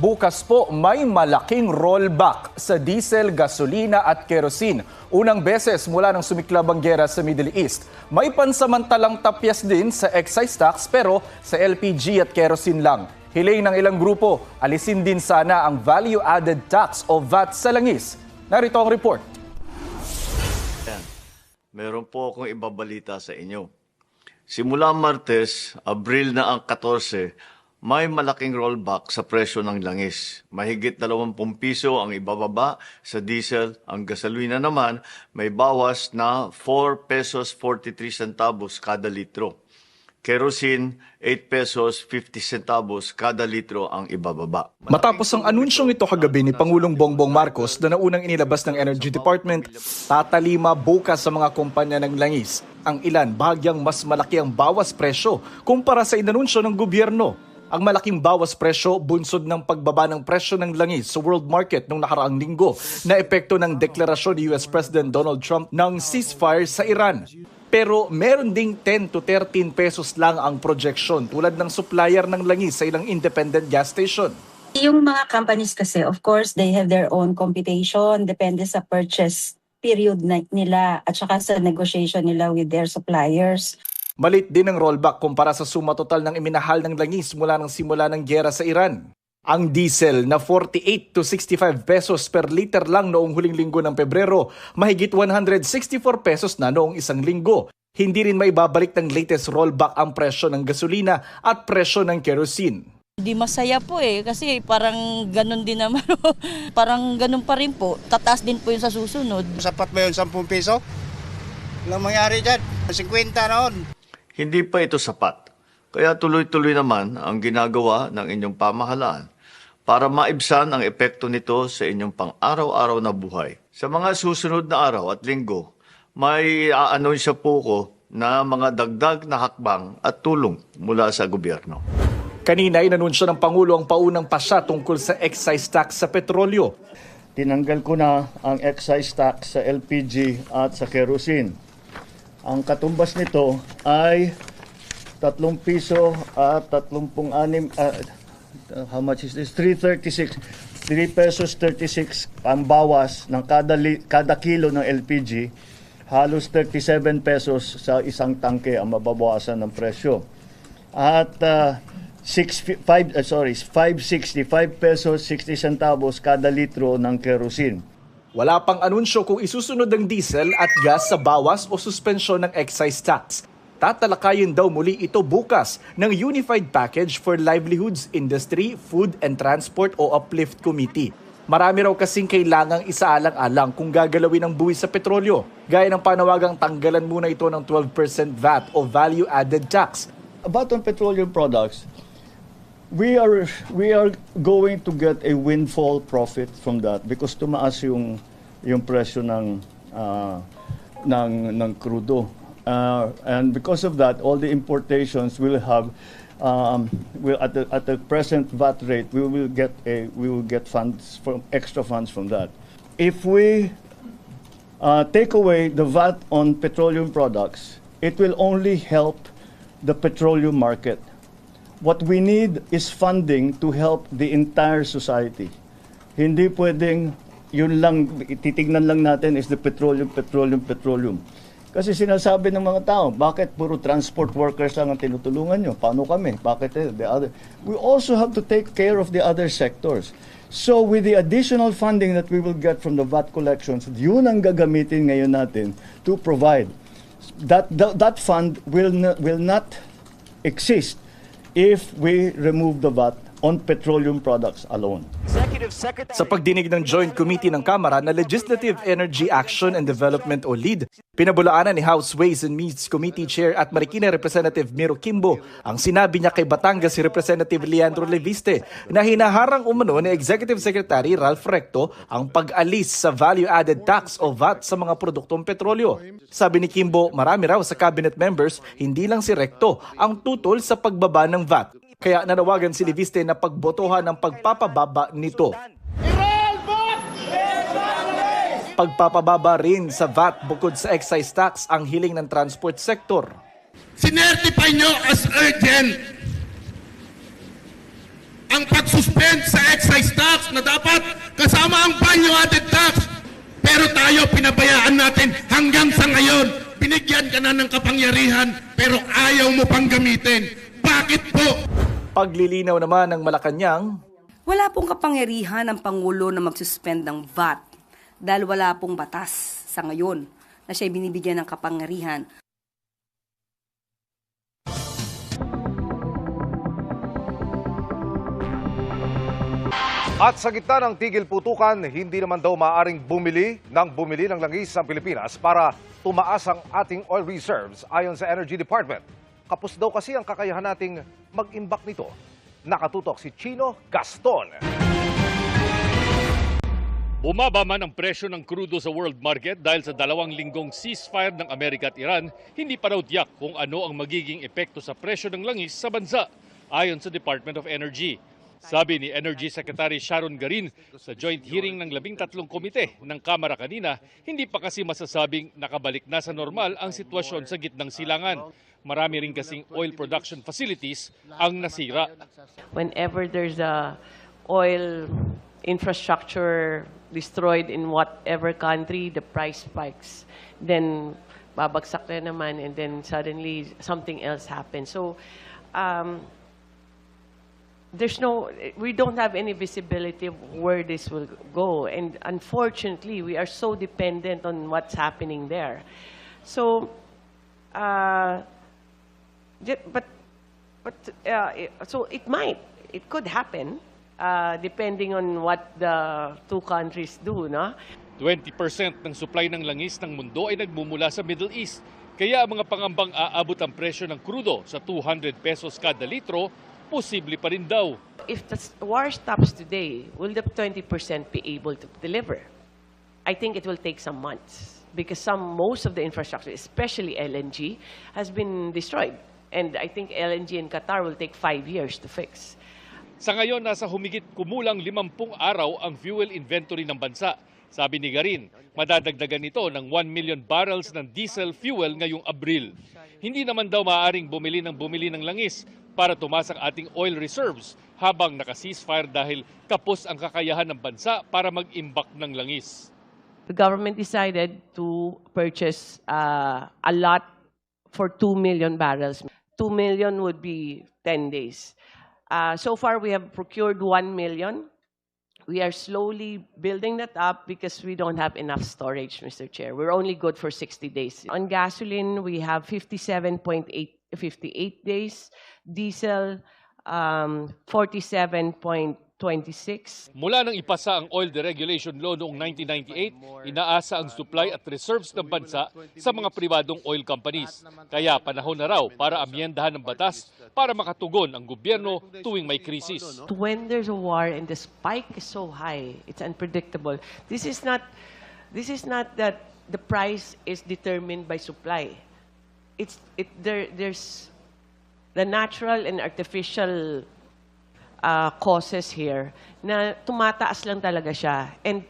Bukas po may malaking rollback sa diesel, gasolina at kerosene. Unang beses mula nang sumiklab ang giyera sa Middle East. May pansamantalang tapyas din sa excise tax pero sa LPG at kerosene lang. Hiling ng ilang grupo, alisin din sana ang value-added tax o VAT sa langis. Narito ang report. Meron po akong ibabalita sa inyo. Simula Martes, Abril na ang 14, may malaking rollback sa presyo ng langis. Mahigit 20 piso ang ibababa sa diesel. Ang gasolina naman may bawas na 4 pesos 43 centavos kada litro. Kerosene, 8 pesos 50 centavos kada litro ang ibababa. Matapos ang anunsyong ito kagabi ni Pangulong Bongbong Marcos na naunang inilabas ng Energy Department, tatalima bukas sa mga kumpanya ng langis. Ang ilan, bahagyang mas malaki ang bawas presyo kumpara sa inanunsyo ng gobyerno. Ang malaking bawas presyo bunsod ng pagbaba ng presyo ng langis sa world market noong nakaraang linggo na epekto ng deklarasyon ni US President Donald Trump ng ceasefire sa Iran. Pero meron ding 10 to 13 pesos lang ang projection tulad ng supplier ng langis sa ilang independent gas station. Yung mga companies kasi, of course, they have their own computation, depende sa purchase period nila at saka sa negotiation nila with their suppliers. Malit din ang rollback kumpara sa suma total ng iminahal ng langis mula ng simula ng giyera sa Iran. Ang diesel na 48 to 65 pesos per liter lang noong huling linggo ng Pebrero, mahigit 164 pesos na noong isang linggo. Hindi rin maibabalik ng latest rollback ang presyo ng gasolina at presyo ng kerosene. Hindi masaya po kasi parang ganun din naman. Parang ganun pa rin po. Tataas din po yung sa susunod. Sapat ba yun 10 piso? Walang mangyari dyan. 50 noon. Hindi pa ito sapat. Kaya tuloy-tuloy naman ang ginagawa ng inyong pamahalaan para maibsan ang epekto nito sa inyong pang-araw-araw na buhay. Sa mga susunod na araw at linggo, may aanunsya po ko na mga dagdag na hakbang at tulong mula sa gobyerno. Kanina inanunsyo ng Pangulo ang paunang pasya tungkol sa excise tax sa petrolyo. Tinanggal ko na ang excise tax sa LPG at sa kerosene. Ang katumbas nito ay 3 piso at 36, how much is this? 3.36. 3 pesos 36 ang bawas ng kada kilo ng LPG. Halos 37 pesos sa isang tangke ang mababawasan ng presyo. At 565 pesos 60 centavos kada litro ng kerosene. Wala pang anunsyo kung isusunod ang diesel at gas sa bawas o suspensyon ng excise tax. Tatalakayin daw muli ito bukas ng Unified Package for Livelihoods, Industry, Food and Transport o Uplift Committee. Marami raw kasing kailangang isaalang-alang kung gagalawin ang buwis sa petrolyo, gaya ng panawagang tanggalan muna ito ng 12% VAT o value-added tax. About on petroleum products, we are going to get a windfall profit from that because tumaas yung presyo ng crudo. And because of that, all the importations will have at the present VAT rate, we will get funds from extra funds from that. If we take away the VAT on petroleum products, it will only help the petroleum market. What we need is funding to help the entire society. Hindi pwedeng yun lang, titignan lang natin is the petroleum. Kasi sinasabi ng mga tao, bakit puro transport workers lang ang tinutulungan nyo? Paano kami? Bakit the other? We also have to take care of the other sectors. So with the additional funding that we will get from the VAT collections, yun ang gagamitin ngayon natin to provide. That fund will not exist if we remove the VAT on petroleum products alone. Sa pagdinig ng Joint Committee ng Kamara na Legislative Energy Action and Development o LEAD, pinabulaanan ni House Ways and Means Committee Chair at Marikina Representative Miro Kimbo ang sinabi niya kay Batangas si Representative Leandro Leviste na hinaharang umano ni Executive Secretary Ralph Recto ang pag-alis sa value-added tax o VAT sa mga produktong petrolyo. Sabi ni Kimbo, marami raw sa cabinet members, hindi lang si Recto, ang tutol sa pagbaba ng VAT. Kaya nanawagan si Leviste na pagbotohan ng pagpapababa nito. Pagpapababa rin sa VAT bukod sa excise tax ang hiling ng transport sector. Sinertify nyo as urgent ang pag-suspend sa excise tax na dapat kasama ang value-added tax. Pero tayo pinabayaan natin hanggang sa ngayon. Binigyan ka na ng kapangyarihan pero ayaw mo pang gamitin. Bakit po? Paglilinaw naman ng Malacanang, Wala pong kapangyarihan ng Pangulo na mag-suspend ng VAT dahil wala pong batas sa ngayon na siya binibigyan ng kapangyarihan. At sa gitna ng tigil putukan, hindi naman daw maaaring bumili ng langis ang Pilipinas para tumaas ang ating oil reserves ayon sa Energy Department. Kapos daw kasi ang kakayahan nating mag-imbak nito. Nakatutok si Chino Gaston. Bumaba man ang presyo ng krudo sa world market dahil sa 2 linggong ceasefire ng Amerika at Iran, hindi pa raw tiyak kung ano ang magiging epekto sa presyo ng langis sa bansa, ayon sa Department of Energy. Sabi ni Energy Secretary Sharon Garin sa joint hearing ng 13 komite ng Kamara kanina, hindi pa kasi masasabing nakabalik na sa normal ang sitwasyon sa gitnang silangan. Marami rin kasing oil production facilities ang nasira. Whenever there's a oil infrastructure destroyed in whatever country, the price spikes. Then babagsak na naman and then suddenly something else happens. So we don't have any visibility of where this will go. And unfortunately, we are so dependent on what's happening there. So, so it could happen, depending on what the two countries do, no? 20% ng supply ng langis ng mundo ay nagmumula sa Middle East. Kaya ang mga pangambang aabot ang presyo ng krudo sa 200 pesos kada litro, posible pa rin daw. If the war stops today, will the 20% be able to deliver? I think it will take some months because most of the infrastructure, especially LNG, has been destroyed. And I think LNG in Qatar will take 5 years to fix. Sa ngayon, nasa humigit kumulang 50 araw ang fuel inventory ng bansa. Sabi ni Garin, madadagdagan nito ng 1 million barrels ng diesel fuel ngayong Abril. Hindi naman daw maaaring bumili ng langis para tumaas ang ating oil reserves habang naka-ceasefire dahil kapos ang kakayahan ng bansa para mag-imbak ng langis. The government decided to purchase a lot for 2 million barrels. 2 million would be 10 days. So far, we have procured 1 million. We are slowly building that up because we don't have enough storage, Mr. Chair. We're only good for 60 days. On gasoline, we have 58 days. Diesel, 47.26. Mula nang ipasa ang Oil Deregulation Law noong 1998, inaasa ang supply at reserves ng bansa sa mga pribadong oil companies. Kaya panahon na raw para amyendahan ng batas para makatugon ang gobyerno tuwing may krisis. When there's a war and the spike is so high, it's unpredictable. This is not that the price is determined by supply. There's the natural and artificial causes here na tumataas lang talaga siya. And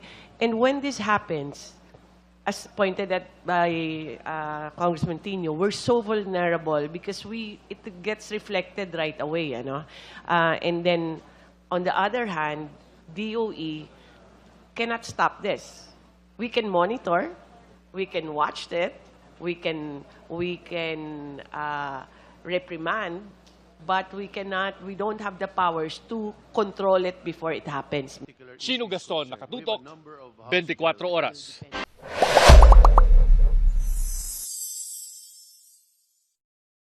when this happens, as pointed out by Congressman Tino, we're so vulnerable because it gets reflected right away. And then, on the other hand, DOE cannot stop this. We can monitor, we can watch it, we can reprimand, but we don't have the powers to control it before it happens. Chino Gaston, nakatutok, 24 oras.